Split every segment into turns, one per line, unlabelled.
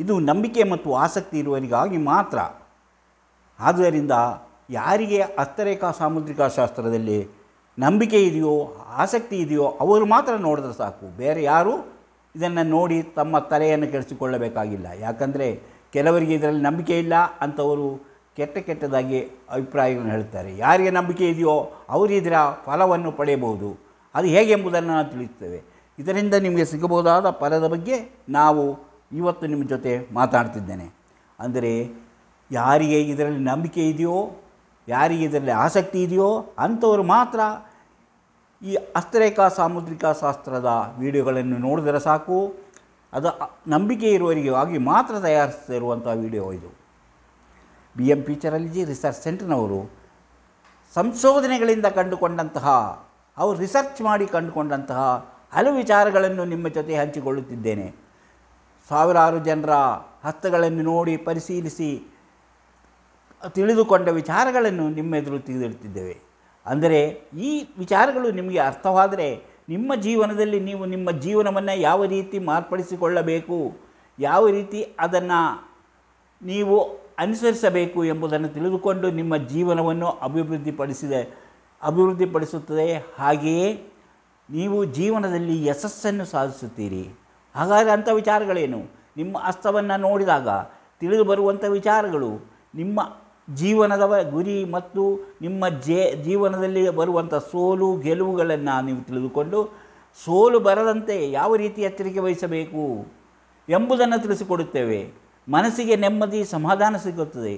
ಇದು ನಂಬಿಕೆ ಮತ್ತು ಆಸಕ್ತಿ ಇರುವವರಿಗಾಗಿ ಮಾತ್ರ. ಆದ್ದರಿಂದ ಯಾರಿಗೆ ಹಸ್ತರೇಖಾ ಸಾಮುದ್ರಿಕ ಶಾಸ್ತ್ರದಲ್ಲಿ ನಂಬಿಕೆ ಇದೆಯೋ ಆಸಕ್ತಿ ಇದೆಯೋ ಅವರು ಮಾತ್ರ ನೋಡಿದ್ರೆ ಸಾಕು. ಬೇರೆ ಯಾರೂ ಇದನ್ನು ನೋಡಿ ತಮ್ಮ ತಲೆಯನ್ನು ಕೆಡಿಸಿಕೊಳ್ಳಬೇಕಾಗಿಲ್ಲ. ಯಾಕಂದರೆ ಕೆಲವರಿಗೆ ಇದರಲ್ಲಿ ನಂಬಿಕೆ ಇಲ್ಲ ಅಂಥವರು ಕೆಟ್ಟದಾಗಿ ಅಭಿಪ್ರಾಯಗಳನ್ನು ಹೇಳ್ತಾರೆ. ಯಾರಿಗೆ ನಂಬಿಕೆ ಇದೆಯೋ ಅವರು ಇದರ ಫಲವನ್ನು ಪಡೆಯಬಹುದು. ಅದು ಹೇಗೆ ಎಂಬುದನ್ನು ನಾವು ತಿಳಿಸ್ತೇವೆ. ಇದರಿಂದ ನಿಮಗೆ ಸಿಗಬಹುದಾದ ಫಲದ ಬಗ್ಗೆ ನಾವು ಇವತ್ತು ನಿಮ್ಮ ಜೊತೆ ಮಾತಾಡ್ತಿದ್ದೇನೆ. ಅಂದರೆ ಯಾರಿಗೆ ಇದರಲ್ಲಿ ನಂಬಿಕೆ ಇದೆಯೋ, ಯಾರಿಗೆ ಇದರಲ್ಲಿ ಆಸಕ್ತಿ ಇದೆಯೋ ಅಂಥವರು ಮಾತ್ರ ಈ ಹಸ್ತರೇಖಾ ಸಾಮುದ್ರಿಕ ಶಾಸ್ತ್ರದ ವಿಡಿಯೋಗಳನ್ನು ನೋಡಿದರೆ ಸಾಕು. ಅದು ನಂಬಿಕೆ ಇರುವವರಿಗಾಗಿ ಮಾತ್ರ ತಯಾರಿಸ್ತಿರುವಂಥ ವಿಡಿಯೋ ಇದು. BM ಫ್ಯೂಚರಾಲಜಿ ರಿಸರ್ಚ್ ಸೆಂಟರ್ನವರು ಸಂಶೋಧನೆಗಳಿಂದ ಕಂಡುಕೊಂಡಂತಹ, ಅವರು ರಿಸರ್ಚ್ ಮಾಡಿ ಕಂಡುಕೊಂಡಂತಹ ಹಲವು ವಿಚಾರಗಳನ್ನು ನಿಮ್ಮ ಜೊತೆ ಹಂಚಿಕೊಳ್ಳುತ್ತಿದ್ದೇನೆ. ಸಾವಿರಾರು ಜನರ ಹಸ್ತಗಳನ್ನು ನೋಡಿ ಪರಿಶೀಲಿಸಿ ತಿಳಿದುಕೊಂಡ ವಿಚಾರಗಳನ್ನು ನಿಮ್ಮ ಎದುರು ತಿಳಿದಿಡುತ್ತಿದ್ದೇವೆ. ಅಂದರೆ ಈ ವಿಚಾರಗಳು ನಿಮಗೆ ಅರ್ಥವಾದರೆ ನಿಮ್ಮ ಜೀವನದಲ್ಲಿ ನೀವು ನಿಮ್ಮ ಜೀವನವನ್ನು ಯಾವ ರೀತಿ ಮಾರ್ಪಡಿಸಿಕೊಳ್ಳಬೇಕು, ಯಾವ ರೀತಿ ಅದನ್ನು ನೀವು ಅನುಸರಿಸಬೇಕು ಎಂಬುದನ್ನು ತಿಳಿದುಕೊಂಡು ನಿಮ್ಮ ಜೀವನವನ್ನು ಅಭಿವೃದ್ಧಿಪಡಿಸುತ್ತದೆ. ಹಾಗೆಯೇ ನೀವು ಜೀವನದಲ್ಲಿ ಯಶಸ್ಸನ್ನು ಸಾಧಿಸುತ್ತೀರಿ. ಹಾಗಾದರೆ ಅಂಥ ವಿಚಾರಗಳೇನು? ನಿಮ್ಮ ಹಸ್ತವನ್ನು ನೋಡಿದಾಗ ತಿಳಿದು ಬರುವಂಥ ವಿಚಾರಗಳು ನಿಮ್ಮ ಜೀವನದ ಗುರಿ ಮತ್ತು ನಿಮ್ಮ ಜೀವನದಲ್ಲಿ ಬರುವಂಥ ಸೋಲು ಗೆಲುವುಗಳನ್ನು ನೀವು ತಿಳಿದುಕೊಂಡು ಸೋಲು ಬರದಂತೆ ಯಾವ ರೀತಿ ಎಚ್ಚರಿಕೆ ವಹಿಸಬೇಕು ಎಂಬುದನ್ನು ತಿಳಿಸಿಕೊಡುತ್ತೇವೆ. ಮನಸ್ಸಿಗೆ ನೆಮ್ಮದಿ ಸಮಾಧಾನ ಸಿಗುತ್ತದೆ.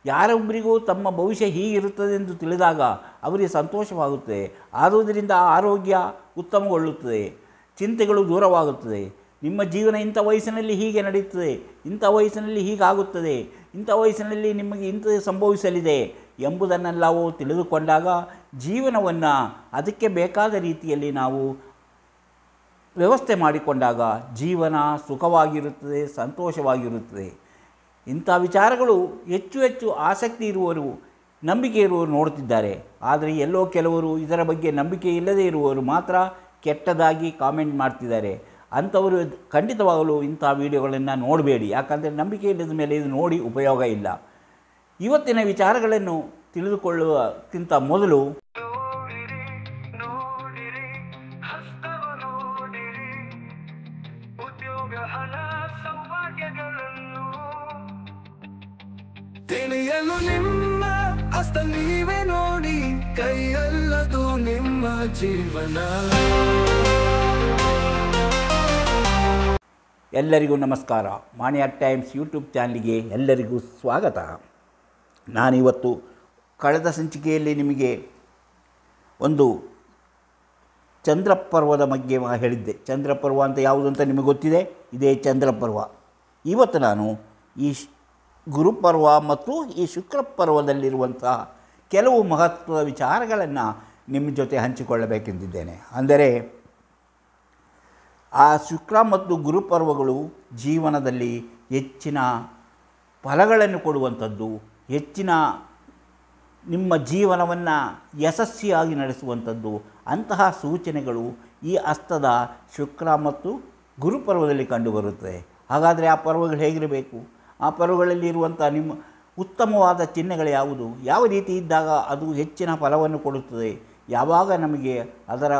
ಯಾರೊಬ್ಬರಿಗೂ ತಮ್ಮ ಭವಿಷ್ಯ ಹೀಗಿರುತ್ತದೆ ಎಂದು ತಿಳಿದಾಗ ಅವರಿಗೆ ಸಂತೋಷವಾಗುತ್ತದೆ. ಆದುದರಿಂದ ಆರೋಗ್ಯ ಉತ್ತಮಗೊಳ್ಳುತ್ತದೆ, ಚಿಂತೆಗಳು ದೂರವಾಗುತ್ತದೆ. ನಿಮ್ಮ ಜೀವನ ಇಂಥ ವಯಸ್ಸಿನಲ್ಲಿ ಹೀಗೆ ನಡೆಯುತ್ತದೆ, ಇಂಥ ವಯಸ್ಸಿನಲ್ಲಿ ಹೀಗಾಗುತ್ತದೆ, ಇಂಥ ವಯಸ್ಸಿನಲ್ಲಿ ನಿಮಗೆ ಇಂಥದ್ದು ಸಂಭವಿಸಲಿದೆ ಎಂಬುದನ್ನೆಲ್ಲವೂ ತಿಳಿದುಕೊಂಡಾಗ ಜೀವನವನ್ನು ಅದಕ್ಕೆ ಬೇಕಾದ ರೀತಿಯಲ್ಲಿ ನಾವು ವ್ಯವಸ್ಥೆ ಮಾಡಿಕೊಂಡಾಗ ಜೀವನ ಸುಖವಾಗಿರುತ್ತದೆ, ಸಂತೋಷವಾಗಿರುತ್ತದೆ. ಇಂಥ ವಿಚಾರಗಳು ಹೆಚ್ಚು ಆಸಕ್ತಿ ಇರುವವರು, ನಂಬಿಕೆ ಇರುವವರು ನೋಡುತ್ತಿದ್ದಾರೆ. ಆದರೆ ಎಲ್ಲೋ ಕೆಲವರು ಇದರ ಬಗ್ಗೆ ನಂಬಿಕೆ ಇಲ್ಲದೇ ಇರುವವರು ಮಾತ್ರ ಕೆಟ್ಟದಾಗಿ ಕಾಮೆಂಟ್ ಮಾಡ್ತಿದ್ದಾರೆ. ಅಂಥವರು ಖಂಡಿತವಾಗಲೂ ಇಂಥ ವಿಡಿಯೋಗಳನ್ನು ನೋಡಬೇಡಿ. ಯಾಕಂದರೆ ನಂಬಿಕೆ ಇಲ್ಲದ ಮೇಲೆ ಇದು ನೋಡಿ ಉಪಯೋಗ ಇಲ್ಲ. ಇವತ್ತಿನ ವಿಚಾರಗಳನ್ನು ತಿಳಿದುಕೊಳ್ಳುವಕ್ಕಿಂತ ಮೊದಲು
ತಿಳಿಯಲು ನಿಮ್ಮ ಹಸ್ತ ನೀವೇ ನೋಡಿ, ಕೈಯಲ್ಲದು ನಿಮ್ಮ ಜೀವನ.
ಎಲ್ಲರಿಗೂ ನಮಸ್ಕಾರ. ಮಾಣಿಯ ಟೈಮ್ಸ್ ಯೂಟ್ಯೂಬ್ ಚಾನಲ್ಗೆ ಎಲ್ಲರಿಗೂ ಸ್ವಾಗತ. ನಾನಿವತ್ತು ಕಳೆದ ಸಂಚಿಕೆಯಲ್ಲಿ ನಿಮಗೆ ಒಂದು ಚಂದ್ರಪರ್ವದ ಬಗ್ಗೆ ಹೇಳಿದ್ದೆ. ಚಂದ್ರಪರ್ವ ಅಂತ ಯಾವುದು ಅಂತ ನಿಮಗೆ ಗೊತ್ತಿದೆ, ಇದೇ ಚಂದ್ರಪರ್ವ. ಇವತ್ತು ನಾನು ಈ ಗುರುಪರ್ವ ಮತ್ತು ಈ ಶುಕ್ರಪರ್ವದಲ್ಲಿರುವಂತಹ ಕೆಲವು ಮಹತ್ವದ ವಿಚಾರಗಳನ್ನು ನಿಮ್ಮ ಜೊತೆ ಹಂಚಿಕೊಳ್ಳಬೇಕೆಂದಿದ್ದೇನೆ. ಅಂದರೆ ಆ ಶುಕ್ರ ಮತ್ತು ಗುರುಪರ್ವಗಳು ಜೀವನದಲ್ಲಿ ಹೆಚ್ಚಿನ ಫಲಗಳನ್ನು ಕೊಡುವಂಥದ್ದು, ಹೆಚ್ಚಿನ ನಿಮ್ಮ ಜೀವನವನ್ನು ಯಶಸ್ವಿಯಾಗಿ ನಡೆಸುವಂಥದ್ದು. ಅಂತಹ ಸೂಚನೆಗಳು ಈ ಹಸ್ತದ ಶುಕ್ರ ಮತ್ತು ಗುರುಪರ್ವದಲ್ಲಿ ಕಂಡುಬರುತ್ತದೆ. ಹಾಗಾದರೆ ಆ ಪರ್ವಗಳು ಹೇಗಿರಬೇಕು? ಆ ಪರ್ವಗಳಲ್ಲಿ ಇರುವಂಥ ನಿಮ್ಮ ಉತ್ತಮವಾದ ಚಿಹ್ನೆಗಳು ಯಾವುದು? ಯಾವ ರೀತಿ ಇದ್ದಾಗ ಅದು ಹೆಚ್ಚಿನ ಫಲವನ್ನು ಕೊಡುತ್ತದೆ? ಯಾವಾಗ ನಮಗೆ ಅದರ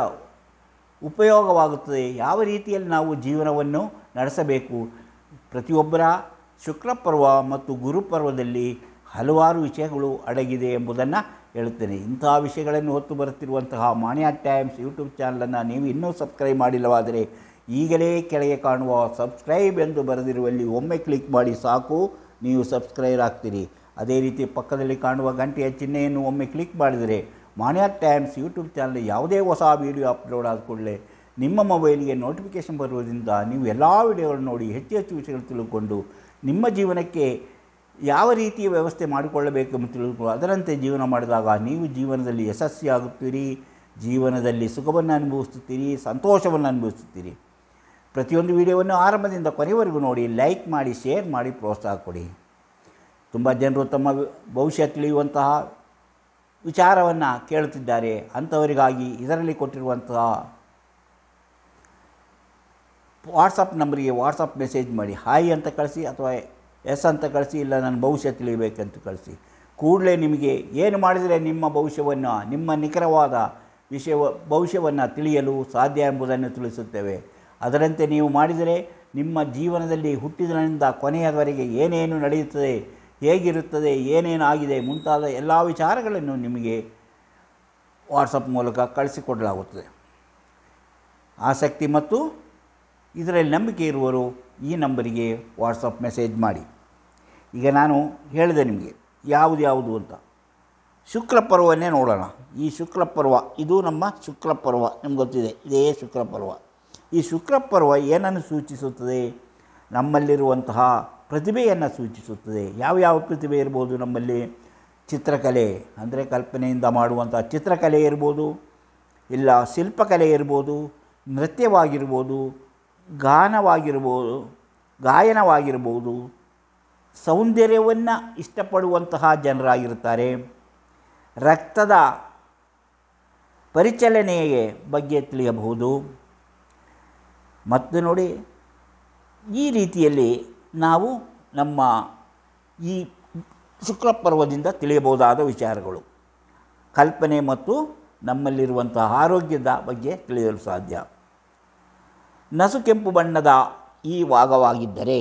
ಉಪಯೋಗವಾಗುತ್ತದೆ? ಯಾವ ರೀತಿಯಲ್ಲಿ ನಾವು ಜೀವನವನ್ನು ನಡೆಸಬೇಕು? ಪ್ರತಿಯೊಬ್ಬರ ಶುಕ್ರಪರ್ವ ಮತ್ತು ಗುರುಪರ್ವದಲ್ಲಿ ಹಲವಾರು ವಿಷಯಗಳು ಅಡಗಿದೆ ಎಂಬುದನ್ನು ಹೇಳುತ್ತೇನೆ. ಇಂತಹ ವಿಷಯಗಳನ್ನು ಹೊತ್ತು ಬರುತ್ತಿರುವಂತಹ ಮಾಣಿಯ ಟೈಮ್ಸ್ ಯೂಟ್ಯೂಬ್ ಚಾನಲನ್ನು ನೀವು ಇನ್ನೂ ಸಬ್ಸ್ಕ್ರೈಬ್ ಮಾಡಿಲ್ಲವಾದರೆ ಈಗಲೇ ಕೆಳಗೆ ಕಾಣುವ ಸಬ್ಸ್ಕ್ರೈಬ್ ಎಂದು ಬರೆದಿರುವಲ್ಲಿ ಒಮ್ಮೆ ಕ್ಲಿಕ್ ಮಾಡಿ ಸಾಕು, ನೀವು ಸಬ್ಸ್ಕ್ರೈಬ್ ಆಗ್ತೀರಿ. ಅದೇ ರೀತಿ ಪಕ್ಕದಲ್ಲಿ ಕಾಣುವ ಗಂಟೆಯ ಚಿಹ್ನೆಯನ್ನು ಒಮ್ಮೆ ಕ್ಲಿಕ್ ಮಾಡಿದರೆ ಮಾಣಿಯ ಟೈಮ್ಸ್ ಯೂಟ್ಯೂಬ್ ಚಾನಲ್ ಯಾವುದೇ ಹೊಸ ವೀಡಿಯೋ ಅಪ್ಲೋಡ್ ಆದ ಕೂಡಲೇ ನಿಮ್ಮ ಮೊಬೈಲಿಗೆ ನೋಟಿಫಿಕೇಷನ್ ಬರುವುದರಿಂದ ನೀವು ಎಲ್ಲ ವಿಡಿಯೋಗಳನ್ನು ನೋಡಿ ಹೆಚ್ಚು ವಿಷಯಗಳು ತಿಳ್ಕೊಂಡು ನಿಮ್ಮ ಜೀವನಕ್ಕೆ ಯಾವ ರೀತಿಯ ವ್ಯವಸ್ಥೆ ಮಾಡಿಕೊಳ್ಳಬೇಕು ಎಂದು ತಿಳಿದುಕೊಂಡು ಅದರಂತೆ ಜೀವನ ಮಾಡಿದಾಗ ನೀವು ಜೀವನದಲ್ಲಿ ಯಶಸ್ವಿಯಾಗುತ್ತೀರಿ, ಜೀವನದಲ್ಲಿ ಸುಖವನ್ನು ಅನುಭವಿಸುತ್ತೀರಿ, ಸಂತೋಷವನ್ನು ಅನುಭವಿಸುತ್ತೀರಿ. ಪ್ರತಿಯೊಂದು ವಿಡಿಯೋವನ್ನು ಆರಂಭದಿಂದ ಕೊನೆಯವರೆಗೂ ನೋಡಿ, ಲೈಕ್ ಮಾಡಿ, ಶೇರ್ ಮಾಡಿ, ಪ್ರೋತ್ಸಾಹ ಕೊಡಿ. ತುಂಬ ಜನರು ತಮ್ಮ ಭವಿಷ್ಯ ತಿಳಿಯುವಂತಹ ವಿಚಾರವನ್ನು ಕೇಳುತ್ತಿದ್ದಾರೆ. ಅಂಥವರಿಗಾಗಿ ಇದರಲ್ಲಿ ಕೊಟ್ಟಿರುವಂತಹ ವಾಟ್ಸಪ್ ನಂಬರಿಗೆ ವಾಟ್ಸಪ್ ಮೆಸೇಜ್ ಮಾಡಿ, ಹಾಯ್ ಅಂತ ಕಳಿಸಿ ಅಥವಾ ಎಸ್ ಅಂತ ಕಳಿಸಿ, ಇಲ್ಲ ನನ್ನ ಭವಿಷ್ಯ ತಿಳಿಯಬೇಕಂತ ಕಳಿಸಿ. ಕೂಡಲೇ ನಿಮಗೆ ಏನು ಮಾಡಿದರೆ ನಿಮ್ಮ ಭವಿಷ್ಯವನ್ನು, ನಿಮ್ಮ ನಿಖರವಾದ ಭವಿಷ್ಯವನ್ನು ತಿಳಿಯಲು ಸಾಧ್ಯ ಎಂಬುದನ್ನು ತಿಳಿಸುತ್ತೇವೆ. ಅದರಂತೆ ನೀವು ಮಾಡಿದರೆ ನಿಮ್ಮ ಜೀವನದಲ್ಲಿ ಹುಟ್ಟಿದನಿಂದ ಕೊನೆಯವರೆಗೆ ಏನೇನು ನಡೆಯುತ್ತದೆ, ಹೇಗಿರುತ್ತದೆ, ಏನೇನು ಆಗಿದೆ ಮುಂತಾದ ಎಲ್ಲ ವಿಚಾರಗಳನ್ನು ನಿಮಗೆ ವಾಟ್ಸಪ್ ಮೂಲಕ ಕಳಿಸಿಕೊಡಲಾಗುತ್ತದೆ. ಆಸಕ್ತಿ ಮತ್ತು ಇದರಲ್ಲಿ ನಂಬಿಕೆ ಇರುವವರು ಈ ನಂಬರಿಗೆ ವಾಟ್ಸಪ್ ಮೆಸೇಜ್ ಮಾಡಿ. ಈಗ ನಾನು ಹೇಳಿದೆ ನಿಮಗೆ ಯಾವುದು ಅಂತ. ಶುಕ್ಲಪರ್ವನ್ನೇ ನೋಡೋಣ. ಈ ಶುಕ್ಲಪರ್ವ ಇದು ನಮ್ಮ ಶುಕ್ಲಪರ್ವ, ನಿಮ್ಗೆ ಗೊತ್ತಿದೆ, ಇದೇ ಶುಕ್ಲಪರ್ವ. ಈ ಶುಕ್ಲಪರ್ವ ಏನನ್ನು ಸೂಚಿಸುತ್ತದೆ? ನಮ್ಮಲ್ಲಿರುವಂತಹ ಪ್ರತಿಭೆಯನ್ನು ಸೂಚಿಸುತ್ತದೆ. ಯಾವ ಪ್ರತಿಭೆ ಇರ್ಬೋದು ನಮ್ಮಲ್ಲಿ? ಚಿತ್ರಕಲೆ ಅಂದರೆ ಕಲ್ಪನೆಯಿಂದ ಮಾಡುವಂಥ ಚಿತ್ರಕಲೆ ಇರ್ಬೋದು, ಇಲ್ಲ ಶಿಲ್ಪಕಲೆ ಇರ್ಬೋದು, ನೃತ್ಯವಾಗಿರ್ಬೋದು, ಗಾಯನವಾಗಿರ್ಬೋದು, ಸೌಂದರ್ಯವನ್ನು ಇಷ್ಟಪಡುವಂತಹ ಜನರಾಗಿರುತ್ತಾರೆ. ರಕ್ತದ ಪರಿಚಲನೆಯ ಬಗ್ಗೆ ತಿಳಿಯಬಹುದು. ಮತ್ತು ನೋಡಿ, ಈ ರೀತಿಯಲ್ಲಿ ನಾವು ನಮ್ಮ ಈ ಶುಕ್ಲಪರ್ವದಿಂದ ತಿಳಿಯಬಹುದಾದ ವಿಚಾರಗಳು, ಕಲ್ಪನೆ ಮತ್ತು ನಮ್ಮಲ್ಲಿರುವಂಥ ಆರೋಗ್ಯದ ಬಗ್ಗೆ ತಿಳಿಯಲು ಸಾಧ್ಯ. ನಸುಕೆಂಪು ಬಣ್ಣದ ಈ ಭಾಗವಾಗಿದ್ದರೆ,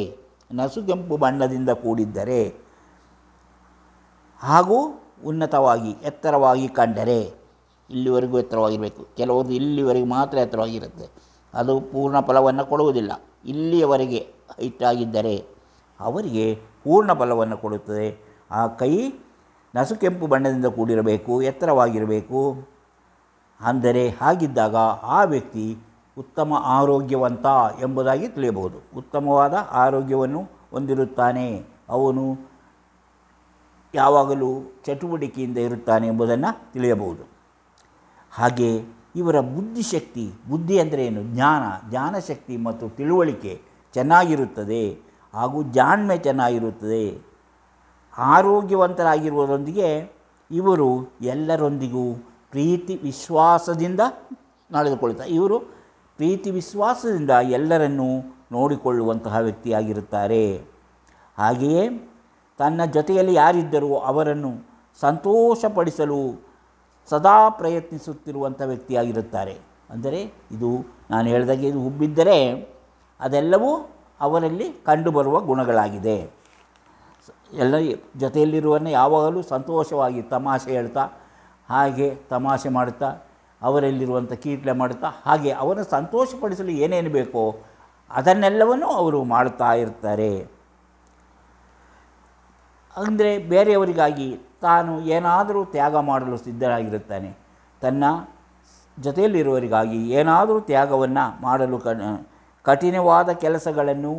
ನಸುಕೆಂಪು ಬಣ್ಣದಿಂದ ಕೂಡಿದ್ದರೆ ಹಾಗೂ ಉನ್ನತವಾಗಿ ಎತ್ತರವಾಗಿ ಕಂಡರೆ, ಇಲ್ಲಿವರೆಗೂ ಎತ್ತರವಾಗಿರಬೇಕು, ಕೆಲವರು ಇಲ್ಲಿವರೆಗೆ ಮಾತ್ರ ಎತ್ತರವಾಗಿರುತ್ತೆ, ಅದು ಪೂರ್ಣ ಫಲವನ್ನು ಕೊಡುವುದಿಲ್ಲ. ಇಲ್ಲಿಯವರೆಗೆ ಹೈಟಾಗಿದ್ದರೆ ಅವರಿಗೆ ಪೂರ್ಣ ಫಲವನ್ನು ಕೊಡುತ್ತದೆ. ಆ ಕೈ ನಸುಕೆಂಪು ಬಣ್ಣದಿಂದ ಕೂಡಿರಬೇಕು, ಎತ್ತರವಾಗಿರಬೇಕು. ಅಂದರೆ ಹಾಗಿದ್ದಾಗ ಆ ವ್ಯಕ್ತಿ ಉತ್ತಮ ಆರೋಗ್ಯವಂತ ಎಂಬುದಾಗಿ ತಿಳಿಯಬಹುದು. ಉತ್ತಮವಾದ ಆರೋಗ್ಯವನ್ನು ಹೊಂದಿರುತ್ತಾನೆ, ಅವನು ಯಾವಾಗಲೂ ಚಟುವಟಿಕೆಯಿಂದ ಇರುತ್ತಾನೆ ಎಂಬುದನ್ನು ತಿಳಿಯಬಹುದು. ಹಾಗೆ ಇವರ ಬುದ್ಧಿಶಕ್ತಿ, ಬುದ್ಧಿ ಅಂದರೆ ಏನು? ಜ್ಞಾನಶಕ್ತಿ ಮತ್ತು ತಿಳುವಳಿಕೆ ಚೆನ್ನಾಗಿರುತ್ತದೆ, ಹಾಗೂ ಜಾಣ್ಮೆ ಚೆನ್ನಾಗಿರುತ್ತದೆ. ಆರೋಗ್ಯವಂತರಾಗಿರುವುದರೊಂದಿಗೆ ಇವರು ಎಲ್ಲರೊಂದಿಗೂ ಪ್ರೀತಿ ವಿಶ್ವಾಸದಿಂದ ನಡೆದುಕೊಳ್ಳುತ್ತಾರೆ. ಇವರು ಪ್ರೀತಿ ವಿಶ್ವಾಸದಿಂದ ಎಲ್ಲರನ್ನೂ ನೋಡಿಕೊಳ್ಳುವಂತಹ ವ್ಯಕ್ತಿಯಾಗಿರುತ್ತಾರೆ. ಹಾಗೆಯೇ ತನ್ನ ಜೊತೆಯಲ್ಲಿ ಯಾರಿದ್ದರೂ ಅವರನ್ನು ಸಂತೋಷಪಡಿಸಲು ಸದಾ ಪ್ರಯತ್ನಿಸುತ್ತಿರುವಂಥ ವ್ಯಕ್ತಿಯಾಗಿರುತ್ತಾರೆ. ಅಂದರೆ ಇದು ನಾನು ಹೇಳಿದಾಗೆ ಇದು ಹುಬ್ಬಿದ್ದರೆ ಅದೆಲ್ಲವೂ ಅವರಲ್ಲಿ ಕಂಡುಬರುವ ಗುಣಗಳಾಗಿದೆ. ಎಲ್ಲ ಜೊತೆಯಲ್ಲಿರುವನ್ನು ಯಾವಾಗಲೂ ಸಂತೋಷವಾಗಿ ತಮಾಷೆ ಹೇಳ್ತಾ, ಹಾಗೆ ತಮಾಷೆ ಮಾಡುತ್ತಾ, ಅವರಲ್ಲಿರುವಂಥ ಕೀಟ್ಲೆ ಮಾಡುತ್ತಾ, ಹಾಗೆ ಅವರನ್ನು ಸಂತೋಷಪಡಿಸಲು ಏನೇನು ಬೇಕೋ ಅದನ್ನೆಲ್ಲವನ್ನು ಅವರು ಮಾಡುತ್ತಾ ಇರ್ತಾರೆ. ಅಂದರೆ ಬೇರೆಯವರಿಗಾಗಿ ತಾನು ಏನಾದರೂ ತ್ಯಾಗ ಮಾಡಲು ಸಿದ್ಧರಾಗಿರುತ್ತಾನೆ. ತನ್ನ ಜೊತೆಯಲ್ಲಿರುವವರಿಗಾಗಿ ಏನಾದರೂ ತ್ಯಾಗವನ್ನು ಮಾಡಲು ಕಠಿಣವಾದ ಕೆಲಸಗಳನ್ನು,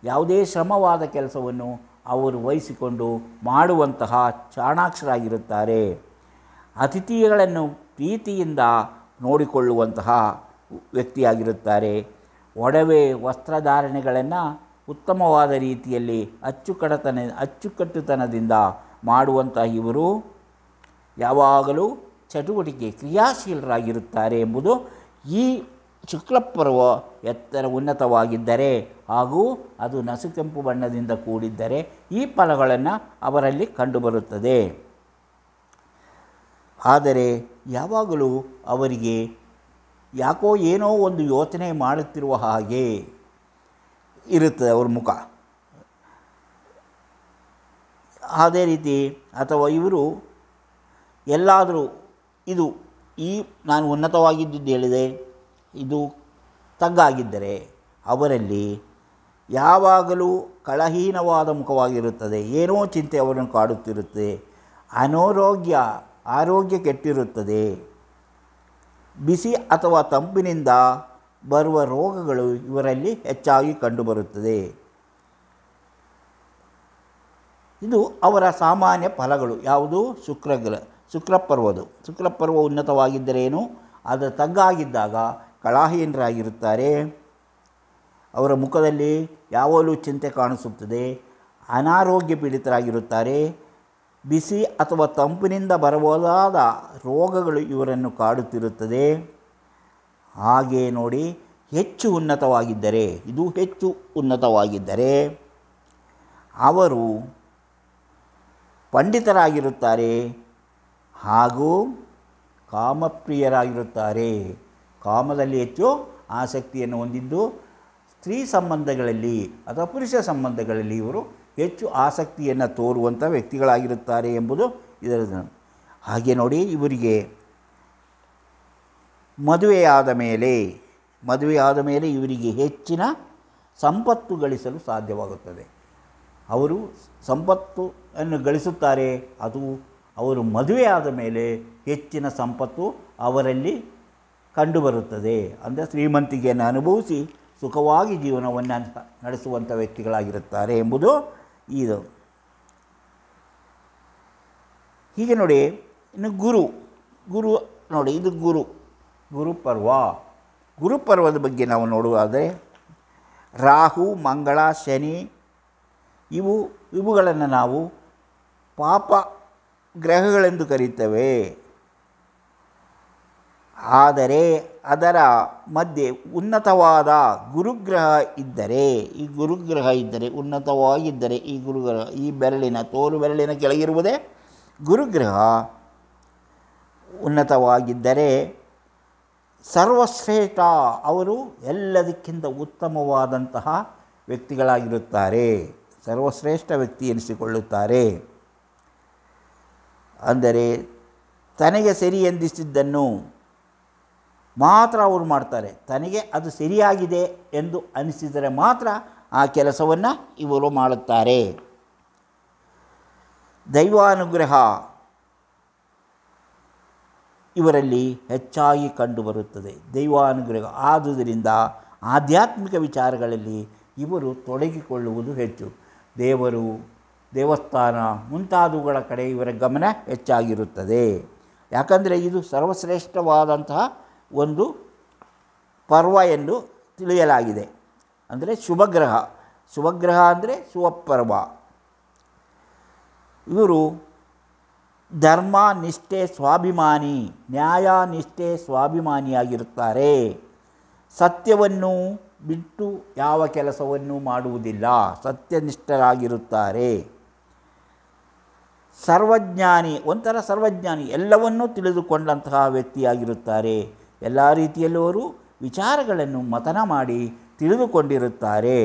ಯಾವುದೇ ಶ್ರಮವಾದ ಕೆಲಸವನ್ನು ಅವರು ವಹಿಸಿಕೊಂಡು ಮಾಡುವಂತಹ ಚಾಣಾಕ್ಷರಾಗಿರುತ್ತಾರೆ. ಅತಿಥಿಗಳನ್ನು ಪ್ರೀತಿಯಿಂದ ನೋಡಿಕೊಳ್ಳುವಂತಹ ವ್ಯಕ್ತಿಯಾಗಿರುತ್ತಾರೆ. ಒಡವೆ ವಸ್ತ್ರಧಾರಣೆಗಳನ್ನು ಉತ್ತಮವಾದ ರೀತಿಯಲ್ಲಿ ಅಚ್ಚುಕಟ್ಟುತನದಿಂದ ಮಾಡುವಂತಹ ಇವರು ಯಾವಾಗಲೂ ಕ್ರಿಯಾಶೀಲರಾಗಿರುತ್ತಾರೆ ಎಂಬುದು ಈ ಶುಕ್ಲಪರ್ವ ಉನ್ನತವಾಗಿದ್ದರೆ ಹಾಗೂ ಅದು ನಸುಕೆಂಪು ಬಣ್ಣದಿಂದ ಕೂಡಿದ್ದರೆ ಈ ಫಲಗಳನ್ನು ಅವರಲ್ಲಿ ಕಂಡುಬರುತ್ತದೆ. ಆದರೆ ಯಾವಾಗಲೂ ಅವರಿಗೆ ಯಾಕೋ ಏನೋ ಒಂದು ಯೋಚನೆ ಮಾಡುತ್ತಿರುವ ಹಾಗೆ ಇರುತ್ತದೆ ಅವರ ಮುಖ. ಅದೇ ರೀತಿ ಅಥವಾ ಇವರು ಎಲ್ಲಾದರೂ ನಾನು ಉನ್ನತವಾಗಿದ್ದು ಹೇಳಿದೆ, ಇದು ತಗ್ಗಾಗಿದ್ದರೆ ಅವರಲ್ಲಿ ಯಾವಾಗಲೂ ಕಳಹೀನವಾದ ಮುಖವಾಗಿರುತ್ತದೆ. ಏನೋ ಚಿಂತೆ ಅವರನ್ನು ಕಾಡುತ್ತಿರುತ್ತದೆ. ಆರೋಗ್ಯ ಕೆಟ್ಟಿರುತ್ತದೆ. ಬಿಸಿ ಅಥವಾ ತಂಪಿನಿಂದ ಬರುವ ರೋಗಗಳು ಇವರಲ್ಲಿ ಹೆಚ್ಚಾಗಿ ಕಂಡುಬರುತ್ತದೆ. ಇದು ಅವರ ಸಾಮಾನ್ಯ ಫಲಗಳು. ಯಾವುದು? ಶುಕ್ಲಪರ್ವ ಉನ್ನತವಾಗಿದ್ದರೇನು, ಅದು ತಗ್ಗಾಗಿದ್ದಾಗ ಕಳಹೀನರಾಗಿರುತ್ತಾರೆ. ಅವರ ಮುಖದಲ್ಲಿ ಯಾವಾಗಲೂ ಚಿಂತೆ ಕಾಣಿಸುತ್ತದೆ. ಅನಾರೋಗ್ಯ ಪೀಡಿತರಾಗಿರುತ್ತಾರೆ. ಬಿಸಿ ಅಥವಾ ತಂಪಿನಿಂದ ಬರಬಹುದಾದ ರೋಗಗಳು ಇವರನ್ನು ಕಾಡುತ್ತಿರುತ್ತದೆ. ಹಾಗೆ ನೋಡಿ, ಹೆಚ್ಚು ಉನ್ನತವಾಗಿದ್ದರೆ, ಇದು ಹೆಚ್ಚು ಉನ್ನತವಾಗಿದ್ದರೆ ಅವರು ಪಂಡಿತರಾಗಿರುತ್ತಾರೆ ಹಾಗೂ ಕಾಮಪ್ರಿಯರಾಗಿರುತ್ತಾರೆ. ಕಾಮದಲ್ಲಿ ಹೆಚ್ಚು ಆಸಕ್ತಿಯನ್ನು ಹೊಂದಿದ್ದು ಸ್ತ್ರೀ ಸಂಬಂಧಗಳಲ್ಲಿ ಅಥವಾ ಪುರುಷ ಸಂಬಂಧಗಳಲ್ಲಿ ಇವರು ಹೆಚ್ಚು ಆಸಕ್ತಿಯನ್ನು ತೋರುವಂಥ ವ್ಯಕ್ತಿಗಳಾಗಿರುತ್ತಾರೆ ಎಂಬುದು ಇದರ. ಹಾಗೆ ನೋಡಿ, ಇವರಿಗೆ ಮದುವೆಯಾದ ಮೇಲೆ ಇವರಿಗೆ ಹೆಚ್ಚಿನ ಸಂಪತ್ತು ಗಳಿಸಲು ಸಾಧ್ಯವಾಗುತ್ತದೆ. ಅವರು ಸಂಪತ್ತನ್ನು ಗಳಿಸುತ್ತಾರೆ, ಅದು ಅವರು ಮದುವೆಯಾದ ಮೇಲೆ ಹೆಚ್ಚಿನ ಸಂಪತ್ತು ಅವರಲ್ಲಿ ಕಂಡುಬರುತ್ತದೆ. ಅಂದರೆ ಶ್ರೀಮಂತಿಕೆಯನ್ನು ಅನುಭವಿಸಿ ಸುಖವಾಗಿ ಜೀವನವನ್ನು ನಡೆಸುವಂಥ ವ್ಯಕ್ತಿಗಳಾಗಿರುತ್ತಾರೆ ಎಂಬುದು ಇದು. ಹೀಗೆ ನೋಡಿ, ಇನ್ನು ಗುರು ನೋಡಿ, ಇದು ಗುರುಪರ್ವದ ಬಗ್ಗೆ ನಾವು ನೋಡುವುದಾದರೆ ರಾಹು, ಮಂಗಳ, ಶನಿ ಇವುಗಳನ್ನು ನಾವು ಪಾಪ ಗ್ರಹಗಳೆಂದು ಕರೀತೇವೆ. ಆದರೆ ಅದರ ಮಧ್ಯೆ ಉನ್ನತವಾದ ಗುರುಗ್ರಹ ಇದ್ದರೆ, ಉನ್ನತವಾಗಿದ್ದರೆ ಈ ಗುರುಗ್ರಹ, ಈ ತೋರು ಬೆರಳಿನ ಕೆಳಗಿರುವುದೇ ಗುರುಗ್ರಹ ಉನ್ನತವಾಗಿದ್ದರೆ ಸರ್ವಶ್ರೇಷ್ಠ, ಅವರು ಎಲ್ಲದಕ್ಕಿಂತ ಉತ್ತಮವಾದಂತಹ ವ್ಯಕ್ತಿಗಳಾಗಿರುತ್ತಾರೆ, ಸರ್ವಶ್ರೇಷ್ಠ ವ್ಯಕ್ತಿ ಎನಿಸಿಕೊಳ್ಳುತ್ತಾರೆ. ಅಂದರೆ ತನಗೆ ಸರಿ ಎಂದಿಸಿದ್ದನ್ನು ಮಾತ್ರ ಅವರು ಮಾಡ್ತಾರೆ. ತನಗೆ ಅದು ಸರಿಯಾಗಿದೆ ಎಂದು ಅನಿಸಿದರೆ ಮಾತ್ರ ಆ ಕೆಲಸವನ್ನು ಇವರು ಮಾಡುತ್ತಾರೆ. ದೈವಾನುಗ್ರಹ ಇವರಲ್ಲಿ ಹೆಚ್ಚಾಗಿ ಕಂಡುಬರುತ್ತದೆ. ದೈವಾನುಗ್ರಹ ಆದುದರಿಂದ ಆಧ್ಯಾತ್ಮಿಕ ವಿಚಾರಗಳಲ್ಲಿ ಇವರು ತೊಡಗಿಕೊಳ್ಳುವುದು ಹೆಚ್ಚು. ದೇವಸ್ಥಾನ ಮುಂತಾದವುಗಳ ಕಡೆ ಇವರ ಗಮನ ಹೆಚ್ಚಾಗಿರುತ್ತದೆ. ಯಾಕಂದರೆ ಇದು ಸರ್ವಶ್ರೇಷ್ಠವಾದಂತಹ ಒಂದು ಪರ್ವ ಎಂದು ತಿಳಿಯಲಾಗಿದೆ. ಅಂದರೆ ಶುಭಗ್ರಹ ಅಂದರೆ ಶುಭಪರ್ವ. ಇವರು ಧರ್ಮ ನಿಷ್ಠೆ ಸ್ವಾಭಿಮಾನಿ, ನ್ಯಾಯ ನಿಷ್ಠೆ ಸ್ವಾಭಿಮಾನಿಯಾಗಿರುತ್ತಾರೆ. ಸತ್ಯವನ್ನು ಬಿಟ್ಟು ಯಾವ ಕೆಲಸವನ್ನು ಮಾಡುವುದಿಲ್ಲ, ಸತ್ಯನಿಷ್ಠರಾಗಿರುತ್ತಾರೆ. ಸರ್ವಜ್ಞಾನಿ, ಎಲ್ಲವನ್ನೂ ತಿಳಿದುಕೊಂಡಂತಹ ವ್ಯಕ್ತಿಯಾಗಿರುತ್ತಾರೆ. ಎಲ್ಲ ರೀತಿಯಲ್ಲೂ ಅವರು ವಿಚಾರಗಳನ್ನು ಮಥನ ಮಾಡಿ ತಿಳಿದುಕೊಂಡಿರುತ್ತಾರೆ.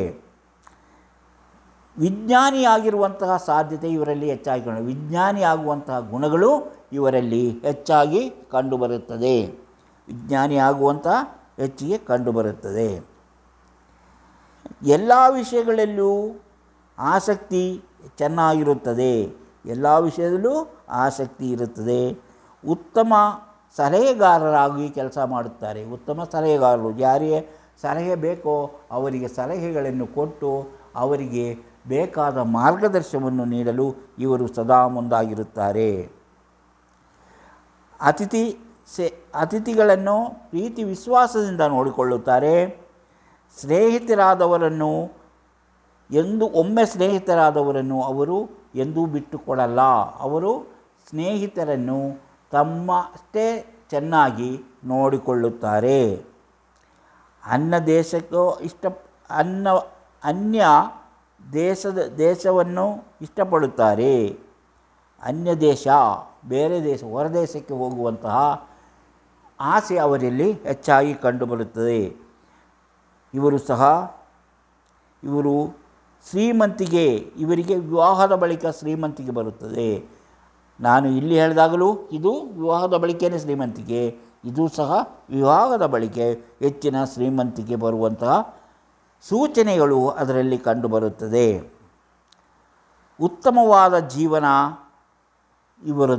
ವಿಜ್ಞಾನಿಯಾಗಿರುವಂತಹ ಸಾಧ್ಯತೆ ಇವರಲ್ಲಿ ಹೆಚ್ಚಾಗಿ ವಿಜ್ಞಾನಿಯಾಗುವಂತಹ ಗುಣಗಳು ಇವರಲ್ಲಿ ಹೆಚ್ಚಾಗಿ ಕಂಡುಬರುತ್ತದೆ. ಹೆಚ್ಚಿಗೆ ಕಂಡುಬರುತ್ತದೆ. ಎಲ್ಲ ವಿಷಯಗಳಲ್ಲೂ ಆಸಕ್ತಿ ಚೆನ್ನಾಗಿರುತ್ತದೆ. ಎಲ್ಲ ವಿಷಯದಲ್ಲೂ ಆಸಕ್ತಿ ಇರುತ್ತದೆ. ಉತ್ತಮ ಸಲಹೆಗಾರರಾಗಿ ಕೆಲಸ ಮಾಡುತ್ತಾರೆ. ಉತ್ತಮ ಸಲಹೆಗಾರರು, ಯಾರಿಗೆ ಸಲಹೆ ಬೇಕೋ ಅವರಿಗೆ ಸಲಹೆಗಳನ್ನು ಕೊಟ್ಟು ಅವರಿಗೆ ಬೇಕಾದ ಮಾರ್ಗದರ್ಶನವನ್ನು ನೀಡಲು ಇವರು ಸದಾ ಮುಂದಾಗಿರುತ್ತಾರೆ. ಅತಿಥಿಗಳನ್ನು ಪ್ರೀತಿ ವಿಶ್ವಾಸದಿಂದ ನೋಡಿಕೊಳ್ಳುತ್ತಾರೆ. ಒಮ್ಮೆ ಸ್ನೇಹಿತರಾದವರನ್ನು ಅವರು ಎಂದೂ ಬಿಟ್ಟುಕೊಡಲ್ಲ. ಅವರು ಸ್ನೇಹಿತರನ್ನು ತಮ್ಮಷ್ಟೇ ಚೆನ್ನಾಗಿ ನೋಡಿಕೊಳ್ಳುತ್ತಾರೆ. ಅನ್ಯ ದೇಶವನ್ನು ಇಷ್ಟಪಡುತ್ತಾರೆ. ಬೇರೆ ದೇಶ, ಹೊರದೇಶಕ್ಕೆ ಹೋಗುವಂತಹ ಆಸೆ ಅವರಲ್ಲಿ ಹೆಚ್ಚಾಗಿ ಕಂಡುಬರುತ್ತದೆ. ಇವರು ಶ್ರೀಮಂತಿಗೆ, ಇವರಿಗೆ ವಿವಾಹದ ಬಳಿಕ ಶ್ರೀಮಂತಿಗೆ ಬರುತ್ತದೆ. ನಾನು ಇಲ್ಲಿ ಹೇಳಿದಾಗಲೂ ಇದು ವಿವಾಹದ ಬಳಿಕನೇ ಶ್ರೀಮಂತಿಗೆ, ಇದು ಸಹ ವಿವಾಹದ ಬಳಿಕ ಹೆಚ್ಚಿನ ಶ್ರೀಮಂತಿಗೆ ಬರುವಂತಹ ಸೂಚನೆಗಳು ಅದರಲ್ಲಿ ಕಂಡುಬರುತ್ತದೆ. ಉತ್ತಮವಾದ ಜೀವನ ಇವರು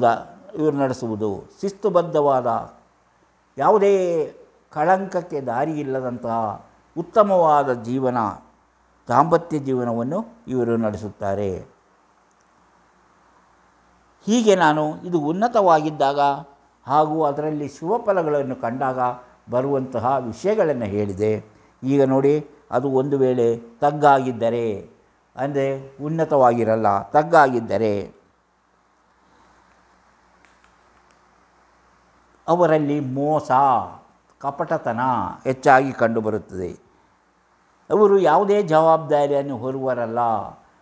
ನಡೆಸುವುದು, ಶಿಸ್ತುಬದ್ಧವಾದ, ಯಾವುದೇ ಕಳಂಕಕ್ಕೆ ದಾರಿಯಿಲ್ಲದಂತಹ ಉತ್ತಮವಾದ ದಾಂಪತ್ಯ ಜೀವನವನ್ನು ಇವರು ನಡೆಸುತ್ತಾರೆ. ಹೀಗೆ ನಾನು ಇದು ಉನ್ನತವಾಗಿದ್ದಾಗ ಹಾಗೂ ಅದರಲ್ಲಿ ಶುಭ ಫಲಗಳನ್ನು ಕಂಡಾಗ ಬರುವಂತಹ ವಿಷಯಗಳನ್ನು ಹೇಳಿದೆ. ಈಗ ನೋಡಿ, ಅದು ಒಂದು ವೇಳೆ ತಗ್ಗಾಗಿದ್ದರೆ, ಅಂದರೆ ಉನ್ನತವಾಗಿರಲ್ಲ, ತಗ್ಗಾಗಿದ್ದರೆ ಅವರಲ್ಲಿ ಮೋಸ, ಕಪಟತನ ಹೆಚ್ಚಾಗಿ ಕಂಡುಬರುತ್ತದೆ. ಅವರು ಯಾವುದೇ ಜವಾಬ್ದಾರಿಯನ್ನು ಹೊರುವರಲ್ಲ,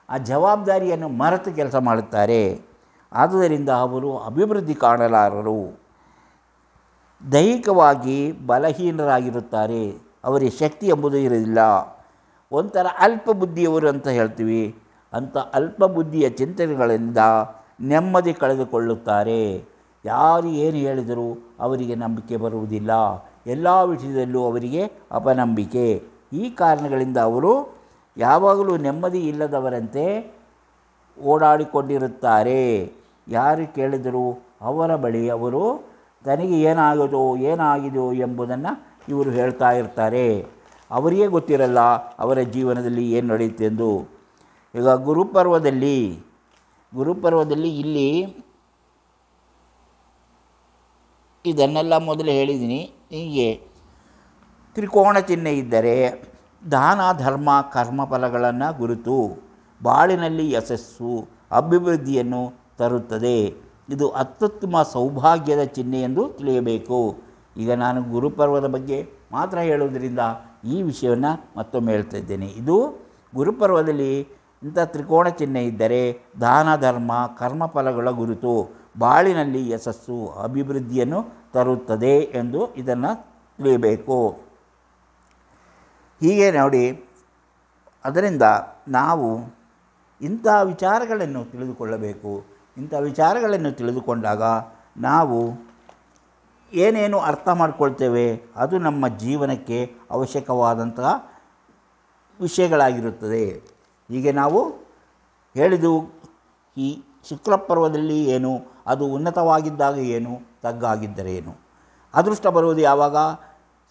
ಆ ಜವಾಬ್ದಾರಿಯನ್ನು ಮರೆತು ಕೆಲಸ ಮಾಡುತ್ತಾರೆ. ಆದುದರಿಂದ ಅವರು ಅಭಿವೃದ್ಧಿ ಕಾಣಲಾರರು. ದೈಹಿಕವಾಗಿ ಬಲಹೀನರಾಗಿರುತ್ತಾರೆ. ಅವರಿಗೆ ಶಕ್ತಿ ಎಂಬುದು ಇರಲಿಲ್ಲ. ಒಂಥರ ಅಲ್ಪ ಬುದ್ಧಿಯವರು ಅಂತ ಹೇಳ್ತೀವಿ. ಅಂಥ ಅಲ್ಪ ಬುದ್ಧಿಯ ಚಿಂತನೆಗಳಿಂದ ನೆಮ್ಮದಿ ಕಳೆದುಕೊಳ್ಳುತ್ತಾರೆ. ಯಾರು ಏನು ಹೇಳಿದರೂ ಅವರಿಗೆ ನಂಬಿಕೆ ಬರುವುದಿಲ್ಲ. ಎಲ್ಲ ವಿಷಯದಲ್ಲೂ ಅವರಿಗೆ ಅಪನಂಬಿಕೆ. ಈ ಕಾರಣಗಳಿಂದ ಅವರು ಯಾವಾಗಲೂ ನೆಮ್ಮದಿ ಇಲ್ಲದವರಂತೆ ಓಡಾಡಿಕೊಂಡಿರುತ್ತಾರೆ. ಯಾರು ಕೇಳಿದರೂ ಅವರ ಬಳಿ ಅವರು ತನಗೆ ಏನಾಗಿದೆಯೋ ಎಂಬುದನ್ನು ಇವರು ಹೇಳ್ತಾ ಇರ್ತಾರೆ. ಅವರಿಗೆ ಗೊತ್ತಿರಲ್ಲ ಅವರ ಜೀವನದಲ್ಲಿ ಏನು ನಡೆಯುತ್ತೆ ಎಂದು. ಈಗ ಗುರುಪರ್ವದಲ್ಲಿ ಇಲ್ಲಿ ಇದನ್ನೆಲ್ಲ ಮೊದಲು ಹೇಳಿದ್ದೀನಿ. ಹೀಗೆ ತ್ರಿಕೋಣ ಚಿಹ್ನೆ ಇದ್ದರೆ ದಾನ ಧರ್ಮ ಕರ್ಮಫಲಗಳನ್ನು ಗುರುತು ಬಾಳಿನಲ್ಲಿ ಯಶಸ್ಸು ಅಭಿವೃದ್ಧಿಯನ್ನು ತರುತ್ತದೆ. ಇದು ಅತ್ಯುತ್ತಮ ಸೌಭಾಗ್ಯದ ಚಿಹ್ನೆ ಎಂದು ತಿಳಿಯಬೇಕು. ಈಗ ನಾನು ಗುರುಪರ್ವದ ಬಗ್ಗೆ ಮಾತ್ರ ಹೇಳುವುದರಿಂದ ಈ ವಿಷಯವನ್ನು ಮತ್ತೊಮ್ಮೆ ಹೇಳ್ತಾ ಇದ್ದೇನೆ. ಇದು ಗುರುಪರ್ವದಲ್ಲಿ ಇಂಥ ತ್ರಿಕೋಣ ಚಿಹ್ನೆ ಇದ್ದರೆ ದಾನ ಧರ್ಮ ಕರ್ಮಫಲಗಳ ಗುರುತು ಬಾಳಿನಲ್ಲಿ ಯಶಸ್ಸು ಅಭಿವೃದ್ಧಿಯನ್ನು ತರುತ್ತದೆ ಎಂದು ಇದನ್ನು ತಿಳಿಯಬೇಕು. ಹೀಗೆ ನೋಡಿ, ಅದರಿಂದ ನಾವು ಇಂಥ ವಿಚಾರಗಳನ್ನು ತಿಳಿದುಕೊಳ್ಳಬೇಕು. ಇಂಥ ವಿಚಾರಗಳನ್ನು ತಿಳಿದುಕೊಂಡಾಗ ನಾವು ಏನೇನು ಅರ್ಥ ಮಾಡಿಕೊಳ್ತೇವೆ ಅದು ನಮ್ಮ ಜೀವನಕ್ಕೆ ಅವಶ್ಯಕವಾದಂತಹ ವಿಷಯಗಳಾಗಿರುತ್ತದೆ. ಹೀಗೆ ನಾವು ಹೇಳಿದು ಈ ಶುಕ್ಲಪರ್ವದಲ್ಲಿ ಏನು, ಅದು ಉನ್ನತವಾಗಿದ್ದಾಗ ಏನು, ತಗ್ಗಾಗಿದ್ದರೆ ಏನು, ಅದೃಷ್ಟ ಬರುವುದು ಯಾವಾಗ,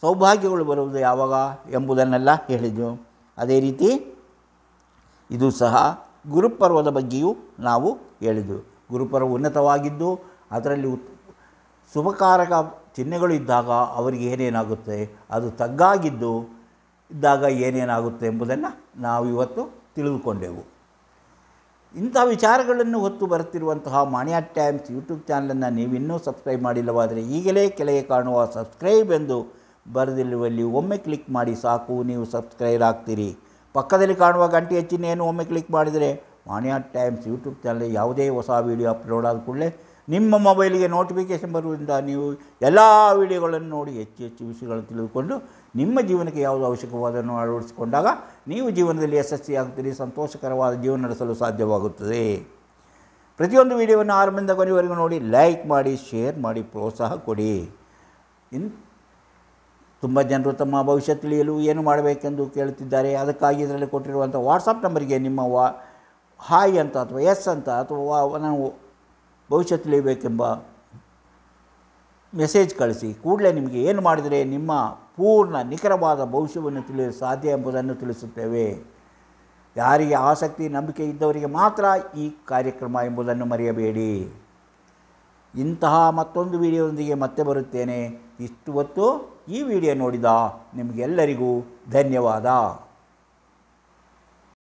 ಸೌಭಾಗ್ಯಗಳು ಬರುವುದು ಯಾವಾಗ ಎಂಬುದನ್ನೆಲ್ಲ ಹೇಳಿದ್ದು. ಅದೇ ರೀತಿ ಇದು ಸಹ ಗುರುಪರ್ವದ ಬಗ್ಗೆಯೂ ನಾವು ಹೇಳಿದ್ದು. ಗುರುಪರ್ವ ಉನ್ನತವಾಗಿದ್ದು ಅದರಲ್ಲಿ ಶುಭಕಾರಕ ಚಿಹ್ನೆಗಳು ಇದ್ದಾಗ ಅವರಿಗೆ ಏನೇನಾಗುತ್ತೆ, ಅದು ತಗ್ಗಾಗಿದ್ದು ಇದ್ದಾಗ ಏನೇನಾಗುತ್ತೆ ಎಂಬುದನ್ನು ನಾವು ಇವತ್ತು ತಿಳಿದುಕೊಂಡೆವು. ಇಂಥ ವಿಚಾರಗಳನ್ನು ಹೊತ್ತು ಬರುತ್ತಿರುವಂತಹ ಮಾಣಿಯಾ ಟೈಮ್ಸ್ ಯೂಟ್ಯೂಬ್ ಚಾನಲನ್ನು ನೀವಿನ್ನೂ ಸಬ್ಸ್ಕ್ರೈಬ್ ಮಾಡಿಲ್ಲವಾದರೆ ಈಗಲೇ ಕೆಳಗೆ ಕಾಣುವ ಸಬ್ಸ್ಕ್ರೈಬ್ ಎಂದು ಬರೆದಿರುವಲ್ಲಿ ಒಮ್ಮೆ ಕ್ಲಿಕ್ ಮಾಡಿ ಸಾಕು, ನೀವು ಸಬ್ಸ್ಕ್ರೈಬ್ ಆಗ್ತೀರಿ. ಪಕ್ಕದಲ್ಲಿ ಕಾಣುವ ಗಂಟೆಯ ಚಿಹ್ನೆಯನ್ನು ಒಮ್ಮೆ ಕ್ಲಿಕ್ ಮಾಡಿದರೆ ಮಾಣಿಯಾ ಟೈಮ್ಸ್ ಯೂಟ್ಯೂಬ್ ಚಾನಲ್ ಯಾವುದೇ ಹೊಸ ವೀಡಿಯೋ ಅಪ್ಲೋಡ್ ಆದ ಕೂಡಲೇ ನಿಮ್ಮ ಮೊಬೈಲಿಗೆ ನೋಟಿಫಿಕೇಷನ್ ಬರುವುದರಿಂದ ನೀವು ಎಲ್ಲ ವೀಡಿಯೋಗಳನ್ನು ನೋಡಿ ಹೆಚ್ಚು ವಿಷಯಗಳನ್ನು ತಿಳಿದುಕೊಂಡು ನಿಮ್ಮ ಜೀವನಕ್ಕೆ ಯಾವುದು ಅವಶ್ಯಕವಾದನ್ನು ಅಳವಡಿಸಿಕೊಂಡಾಗ ನೀವು ಜೀವನದಲ್ಲಿ ಯಶಸ್ವಿಯಾಗುತ್ತೀರಿ, ಸಂತೋಷಕರವಾದ ಜೀವನ ನಡೆಸಲು ಸಾಧ್ಯವಾಗುತ್ತದೆ. ಪ್ರತಿಯೊಂದು ವಿಡಿಯೋವನ್ನು ಆರಂಭದಿಂದ ಕೊನೆಯವರೆಗೂ ನೋಡಿ, ಲೈಕ್ ಮಾಡಿ, ಶೇರ್ ಮಾಡಿ, ಪ್ರೋತ್ಸಾಹ ಕೊಡಿ. ತುಂಬ ಜನರು ತಮ್ಮ ಭವಿಷ್ಯ ತಿಳಿಯಲು ಏನು ಮಾಡಬೇಕೆಂದು ಕೇಳುತ್ತಿದ್ದಾರೆ. ಅದಕ್ಕಾಗಿ ಇದರಲ್ಲಿ ಕೊಟ್ಟಿರುವಂಥ ವಾಟ್ಸಪ್ ನಂಬರಿಗೆ ನಿಮ್ಮ ಹಾಯ್ ಅಂತ ಅಥವಾ ಎಸ್ ಅಂತ ಅಥವಾ ನಾವು ಭವಿಷ್ಯ ತಿಳಿಯಬೇಕೆಂಬ ಮೆಸೇಜ್ ಕಳಿಸಿ. ಕೂಡಲೇ ನಿಮಗೆ ಏನು ಮಾಡಿದರೆ ನಿಮ್ಮ ಪೂರ್ಣ ನಿಖರವಾದ ಭವಿಷ್ಯವನ್ನು ತಿಳಿಯಲು ಸಾಧ್ಯ ಎಂಬುದನ್ನು ತಿಳಿಸುತ್ತೇವೆ. ಯಾರಿಗೆ ಆಸಕ್ತಿ ನಂಬಿಕೆ ಇದ್ದವರಿಗೆ ಮಾತ್ರ ಈ ಕಾರ್ಯಕ್ರಮ ಎಂಬುದನ್ನು ಮರೆಯಬೇಡಿ. ಇಂತಹ ಮತ್ತೊಂದು ವಿಡಿಯೋದೊಂದಿಗೆ ಮತ್ತೆ ಬರುತ್ತೇನೆ. ಇಷ್ಟು ಹೊತ್ತು ಈ ವಿಡಿಯೋ ನೋಡಿದ ನಿಮಗೆಲ್ಲರಿಗೂ ಧನ್ಯವಾದ.